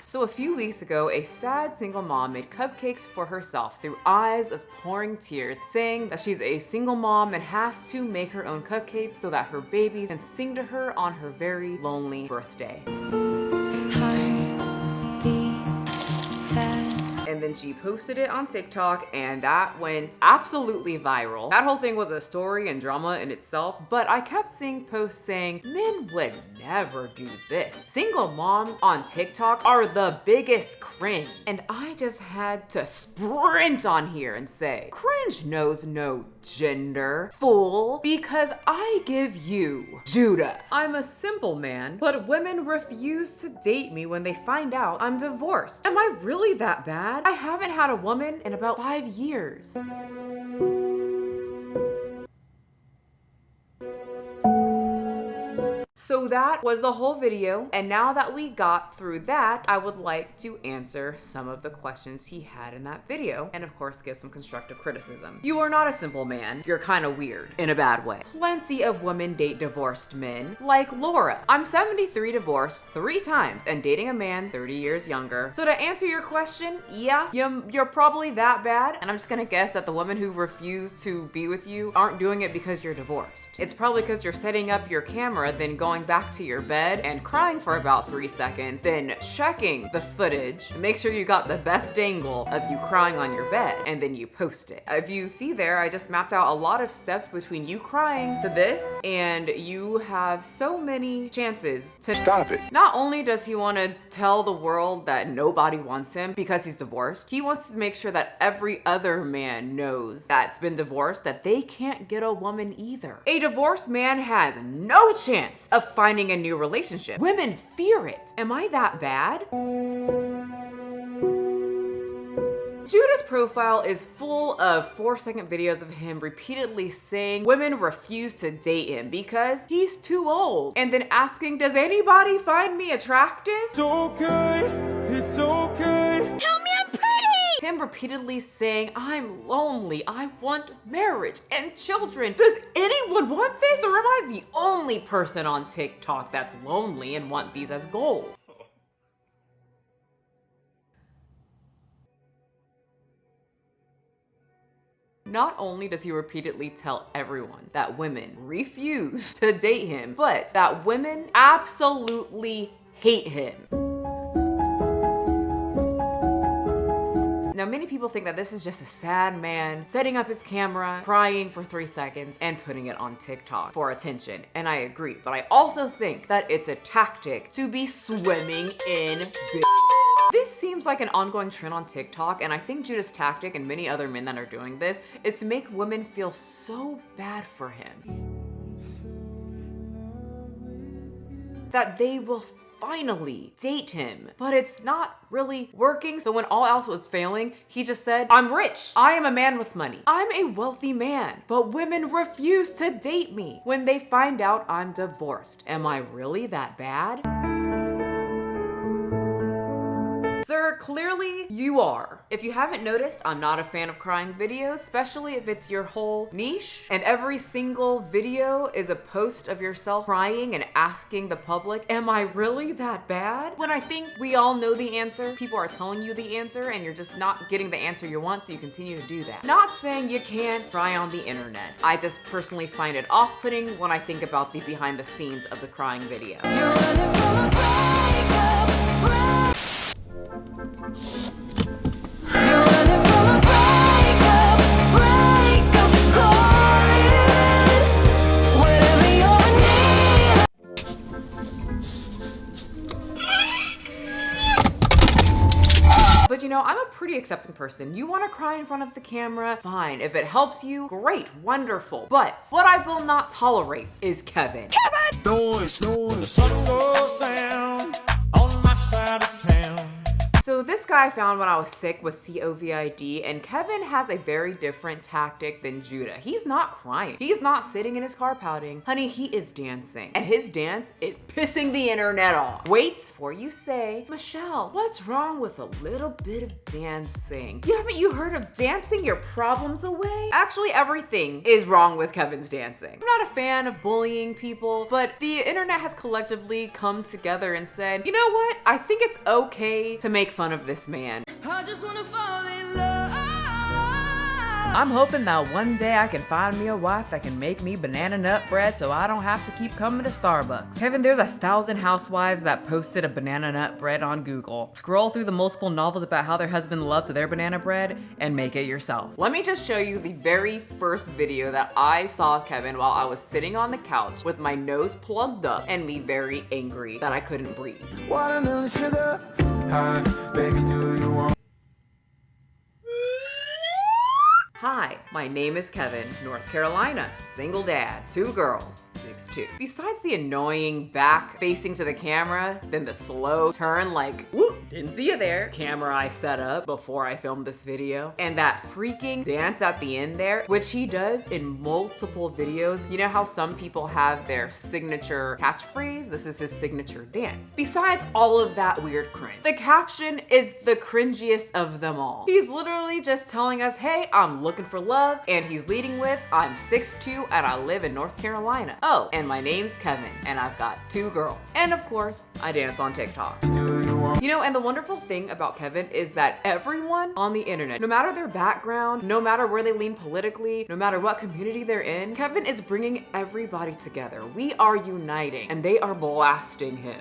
So a few weeks ago, a sad single mom made cupcakes for herself through eyes of pouring tears, saying that she's a single mom and has to make her own cupcakes so that her babies can sing to her on her very lonely birthday. And then she posted it on TikTok, and that went absolutely viral. That whole thing was a story and drama in itself, but I kept seeing posts saying, men would never do this. Single moms on TikTok are the biggest cringe. And I just had to sprint on here and say, cringe knows no gender, fool, because I give you Judah. I'm a simple man, but women refuse to date me when they find out I'm divorced. Am I really that bad? I haven't had a woman in about 5 years. So that was the whole video, and now that we got through that, I would like to answer some of the questions he had in that video, and of course give some constructive criticism. You are not a simple man. You're kind of weird, in a bad way. Plenty of women date divorced men, like Laura. I'm 73, divorced 3 times, and dating a man 30 years younger. So to answer your question, yeah, you're probably that bad, and I'm just gonna guess that the women who refuse to be with you aren't doing it because you're divorced. It's probably because you're setting up your camera, then going back to your bed and crying for about 3 seconds, then checking the footage to make sure you got the best angle of you crying on your bed, and then you post it. If you see there, I just mapped out a lot of steps between you crying to this, and you have so many chances to stop it. Not only does he want to tell the world that nobody wants him because he's divorced, he wants to make sure that every other man knows that's been divorced that they can't get a woman either. A divorced man has no chance of finding a new relationship. Women fear it. Am I that bad? Judah's profile is full of 4-second videos of him repeatedly saying women refuse to date him because he's too old, and then asking, does anybody find me attractive? It's okay, it's okay. Tell me I'm pretty! Him repeatedly saying, I'm lonely, I want marriage and children. Does anyone want this, or am I the only person on TikTok that's lonely and want these as goals? Not only does he repeatedly tell everyone that women refuse to date him, but that women absolutely hate him. Now, many people think that this is just a sad man setting up his camera, crying for 3 seconds, and putting it on TikTok for attention. And I agree, but I also think that it's a tactic to be swimming in bitch. This seems like an ongoing trend on TikTok, and I think Judah's tactic, and many other men that are doing this, is to make women feel so bad for him that they will finally date him. But it's not really working, so when all else was failing, he just said, I'm rich. I am a man with money. I'm a wealthy man, but women refuse to date me when they find out I'm divorced. Am I really that bad? Sir, clearly you are. If you haven't noticed, I'm not a fan of crying videos, especially if it's your whole niche, and every single video is a post of yourself crying and asking the public, am I really that bad? When I think we all know the answer, people are telling you the answer, and you're just not getting the answer you want, so you continue to do that. Not saying you can't cry on the internet. I just personally find it off-putting when I think about the behind the scenes of the crying video. You're running from a breakup. You're running from a breakup, call it whatever your need. But you know, I'm a pretty accepting person. You want to cry in front of the camera? Fine. If it helps you, great, wonderful. But what I will not tolerate is Kevin. Noise, when the sun goes down on my side of town. So this guy I found when I was sick with COVID, and Kevin has a very different tactic than Judah. He's not crying. He's not sitting in his car pouting. Honey, he is dancing. And his dance is pissing the internet off. Wait before you say, Michelle, what's wrong with a little bit of dancing? Haven't you heard of dancing your problems away? Actually, everything is wrong with Kevin's dancing. I'm not a fan of bullying people, but the internet has collectively come together and said, you know what? I think it's okay to make fun of this man. I just wanna fall in love. I'm hoping that one day I can find me a wife that can make me banana nut bread so I don't have to keep coming to Starbucks. Kevin, there's 1,000 housewives that posted a banana nut bread on Google. Scroll through the multiple novels about how their husband loved their banana bread and make it yourself. Let me just show you the very first video that I saw Kevin while I was sitting on the couch with my nose plugged up and me very angry that I couldn't breathe. Watermelon sugar. Hi, baby, do you want? Hi, my name is Kevin, North Carolina, single dad, 2 girls, 6'2". Besides the annoying back facing to the camera, then the slow turn like, whoop, didn't see you there, camera I set up before I filmed this video, and that freaking dance at the end there, which he does in multiple videos. You know how some people have their signature catchphrase? This is his signature dance. Besides all of that weird cringe, the caption is the cringiest of them all. He's literally just telling us, hey, I'm looking for love, and he's leading with, I'm 6'2" and I live in North Carolina. Oh, and my name's Kevin, and I've got 2 girls. And of course, I dance on TikTok. You know, and the wonderful thing about Kevin is that everyone on the internet, no matter their background, no matter where they lean politically, no matter what community they're in, Kevin is bringing everybody together. We are uniting, and they are blasting him.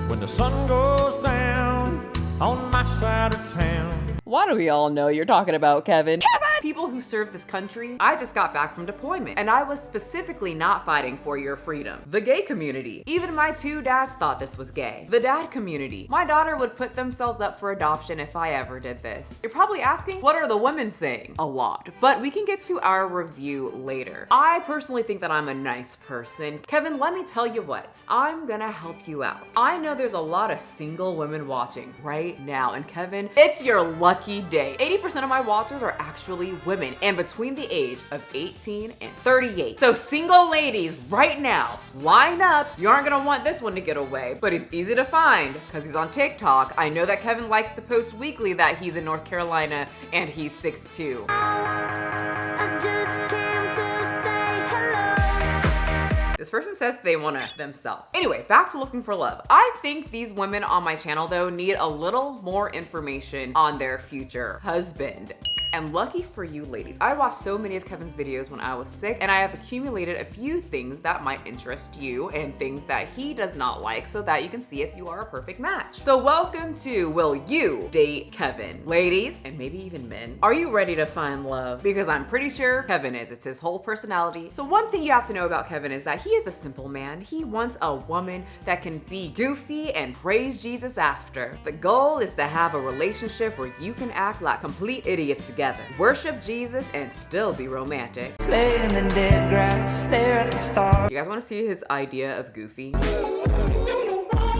When the sun goes down on my side of town. Why do we all know you're talking about Kevin? People who serve this country, I just got back from deployment, and I was specifically not fighting for your freedom. The gay community. Even my 2 dads thought this was gay. The dad community. My daughter would put themselves up for adoption if I ever did this. You're probably asking, what are the women saying? A lot. But we can get to our review later. I personally think that I'm a nice person. Kevin, let me tell you what. I'm gonna help you out. I know there's a lot of single women watching right now, and Kevin, it's your lucky day. 80% of my watchers are actually women, and between the age of 18 and 38. So single ladies right now, line up. You aren't gonna want this one to get away, but he's easy to find because he's on TikTok. I know that Kevin likes to post weekly that he's in North Carolina and he's 6'2". I just came to say hello. This person says they want to themselves. Anyway, back to looking for love. I think these women on my channel though need a little more information on their future husband. And lucky for you ladies, I watched so many of Kevin's videos when I was sick, and I have accumulated a few things that might interest you and things that he does not like so that you can see if you are a perfect match. So welcome to Will You Date Kevin? Ladies, and maybe even men, are you ready to find love? Because I'm pretty sure Kevin is. It's his whole personality. So one thing you have to know about Kevin is that he is a simple man. He wants a woman that can be goofy and praise Jesus after. The goal is to have a relationship where you can act like complete idiots together. Worship Jesus and still be romantic. Lay in the dead grass, stare at the stars. You guys want to see his idea of goofy?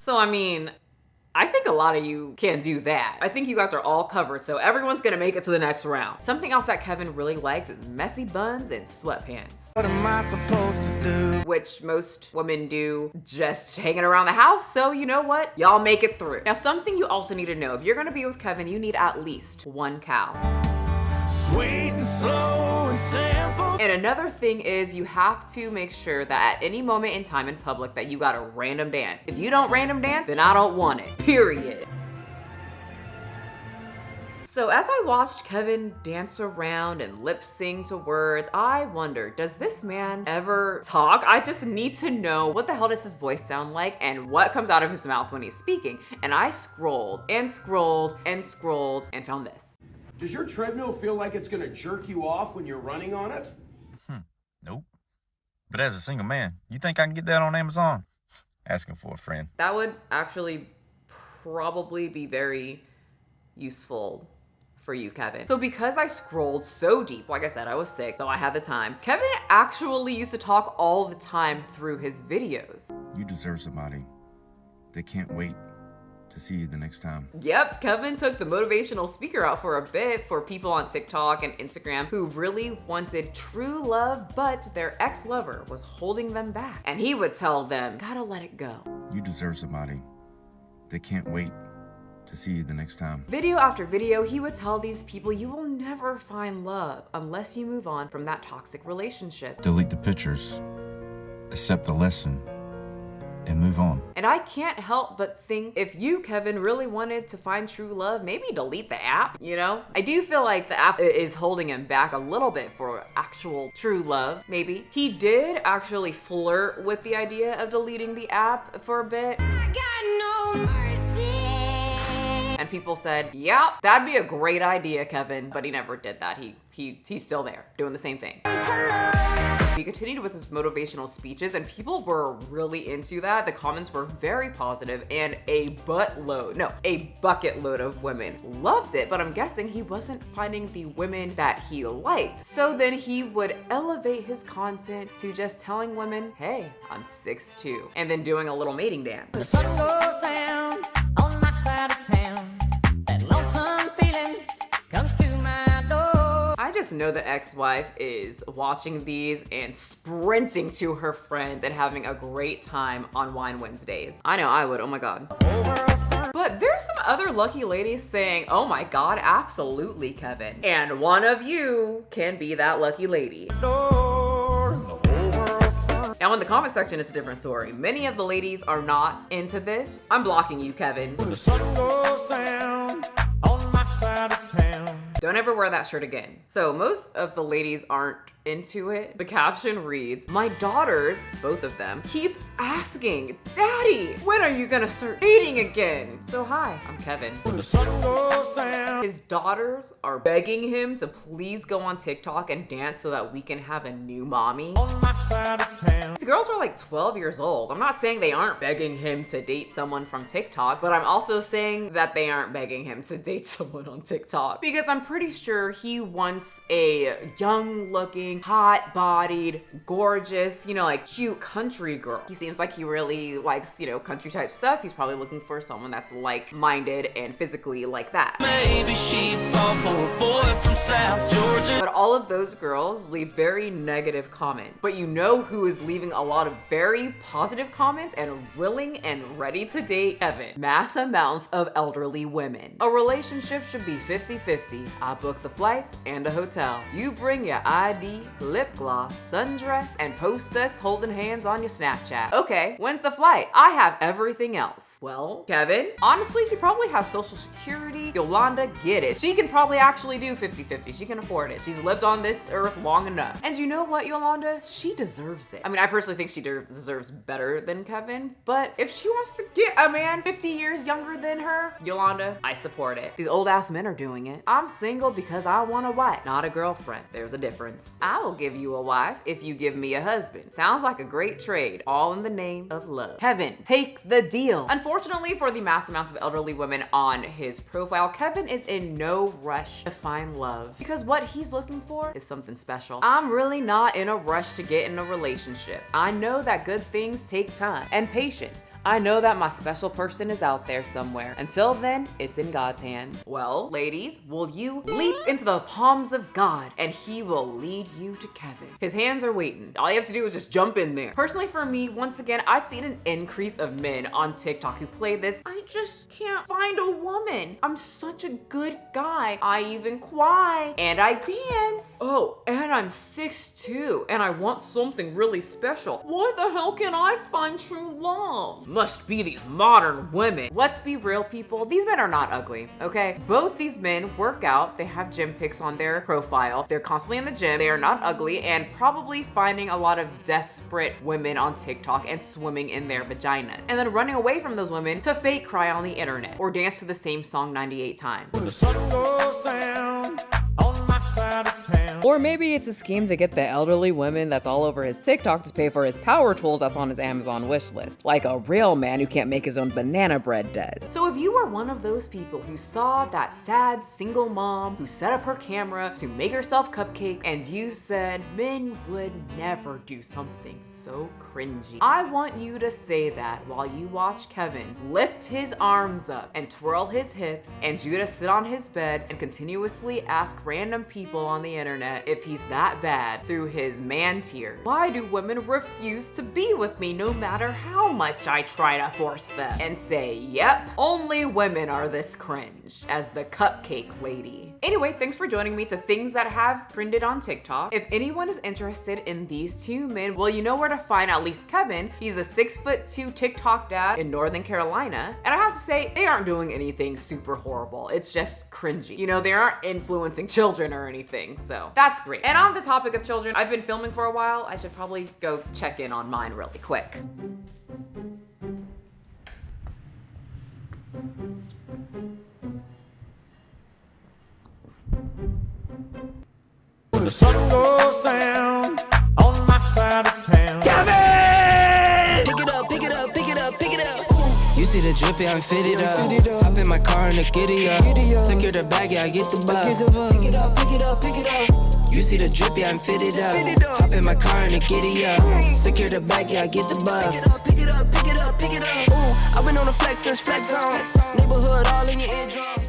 So I mean, I think a lot of you can do that. I think you guys are all covered, so everyone's gonna make it to the next round. Something else that Kevin really likes is messy buns and sweatpants. What am I supposed to do? Which most women do just hanging around the house, so you know what? Y'all make it through. Now, something you also need to know, if you're gonna be with Kevin, you need at least 1 cow. Sweet and slow and simple. And another thing is you have to make sure that at any moment in time in public that you got a random dance. If you don't random dance, then I don't want it, period. So as I watched Kevin dance around and lip sing to words, I wonder, does this man ever talk? I just need to know, what the hell does his voice sound like and what comes out of his mouth when he's speaking? And I scrolled and scrolled and scrolled and found this. Does your treadmill feel like it's gonna jerk you off when you're running on it? Nope. But as a single man, you think I can get that on Amazon? Asking for a friend. That would actually probably be very useful for you, Kevin. So because I scrolled so deep, like I said, I was sick, so I had the time. Kevin actually used to talk all the time through his videos. You deserve somebody that can't wait to see you the next time. Yep, Kevin took the motivational speaker out for a bit for people on TikTok and Instagram who really wanted true love, but their ex-lover was holding them back. And he would tell them, gotta let it go. You deserve somebody that can't wait to see you the next time. Video after video, he would tell these people, you will never find love unless you move on from that toxic relationship. Delete the pictures, accept the lesson, and move on. And I can't help but think if you, Kevin, really wanted to find true love, maybe delete the app, you know? I do feel like the app is holding him back a little bit for actual true love, maybe. He did actually flirt with the idea of deleting the app for a bit. I got no mercy. And people said, yeah, that'd be a great idea, Kevin. But he never did that. He's still there doing the same thing. He continued with his motivational speeches and people were really into that. The comments were very positive and a bucket load of women loved it, but I'm guessing he wasn't finding the women that he liked. So then he would elevate his content to just telling women, hey, I'm 6'2", and then doing a little mating dance. The sun goes down on my side of town. That lonesome feeling comes to my door. I just know the ex-wife is watching these and sprinting to her friends and having a great time on Wine Wednesdays. I know I would, oh my God. But there's some other lucky ladies saying, oh my God, absolutely, Kevin. And one of you can be that lucky lady. Now in the comment section, it's a different story. Many of the ladies are not into this. I'm blocking you, Kevin. The sun goes down on my side of town. Don't ever wear that shirt again. So most of the ladies aren't into it. The caption reads, my daughters, both of them, keep asking, Daddy, when are you gonna start dating again? So hi, I'm Kevin. The sun goes down. His daughters are begging him to please go on TikTok and dance so that we can have a new mommy. On my side of town. These girls are like 12 years old. I'm not saying they aren't begging him to date someone from TikTok, but I'm also saying that they aren't begging him to date someone on TikTok because I'm pretty sure he wants a young looking, hot bodied, gorgeous, you know, like cute country girl. He seems like he really likes, you know, country type stuff. He's probably looking for someone that's like-minded and physically like that. Maybe she'd fall for a boy from South Georgia. But all of those girls leave very negative comments. But you know who is leaving a lot of very positive comments and willing and ready to date Kevin? Mass amounts of elderly women. A relationship should be 50-50. I book the flights and a hotel. You bring your ID, lip gloss, sundress, and post us holding hands on your Snapchat. Okay, when's the flight? I have everything else. Well, Kevin, honestly, she probably has Social Security. Yolanda, get it. She can probably actually do 50-50. She can afford it. She's lived on this earth long enough. And you know what, Yolanda? She deserves it. I mean, I personally think she deserves better than Kevin, but if she wants to get a man 50 years younger than her, Yolanda, I support it. These old ass men are doing it. I'm single because I want a wife, not a girlfriend. There's a difference. I will give you a wife if you give me a husband. Sounds like a great trade, all in the name of love. Kevin, take the deal. Unfortunately for the mass amounts of elderly women on his profile, Kevin is in no rush to find love because what he's looking for is something special. I'm really not in a rush to get in a relationship. I know that good things take time and patience. I know that my special person is out there somewhere. Until then, it's in God's hands. Well, ladies, will you leap into the palms of God and he will lead you to Kevin? His hands are waiting. All you have to do is just jump in there. Personally for me, once again, I've seen an increase of men on TikTok who play this, I just can't find a woman. I'm such a good guy. I even cry and I dance. Oh, and I'm 6'2" and I want something really special. Why the hell can I find true love? Must be these modern women. Let's be real, people. These men are not ugly, okay? Both these men work out. They have gym pics on their profile. They're constantly in the gym. They are not ugly and probably finding a lot of desperate women on TikTok and swimming in their vaginas. And then running away from those women to fake cry on the internet or dance to the same song 98 times. When the sun goes down on my side of town. Or maybe it's a scheme to get the elderly women that's all over his TikTok to pay for his power tools that's on his Amazon wish list, like a real man who can't make his own banana bread does. So if you were one of those people who saw that sad single mom who set up her camera to make herself cupcake and you said men would never do something so cringy, I want you to say that while you watch Kevin lift his arms up and twirl his hips and Judah sit on his bed and continuously ask random people on the internet if he's that bad through his man tier. Why do women refuse to be with me no matter how much I try to force them? And say, yep, only women are this cringe, as the cupcake lady. Anyway, thanks for joining me to things that have trended on TikTok. If anyone is interested in these two men, well, you know where to find at least Kevin. He's the 6'2" TikTok dad in Northern Carolina. And I have to say, they aren't doing anything super horrible. It's just cringy. You know, they aren't influencing children or anything, so that's great. And on the topic of children, I've been filming for a while. I should probably go check in on mine really quick. When the sun goes down on my side of town. Pick it up, pick it up, pick it up, pick it up. You see the drippy, I'm fitted up. Hop in my car and the giddy up. Secure the bag, yeah, I get the bus. Pick it up, pick it up, pick it up. You see the drippy, I'm fitted up. Hop in my car and the giddy up. Secure the bag, yeah, I get the bus. Pick it up, pick it up, pick it up, pick it up. Ooh, I've been on the flex since flex on. Neighborhood all in your eardrums.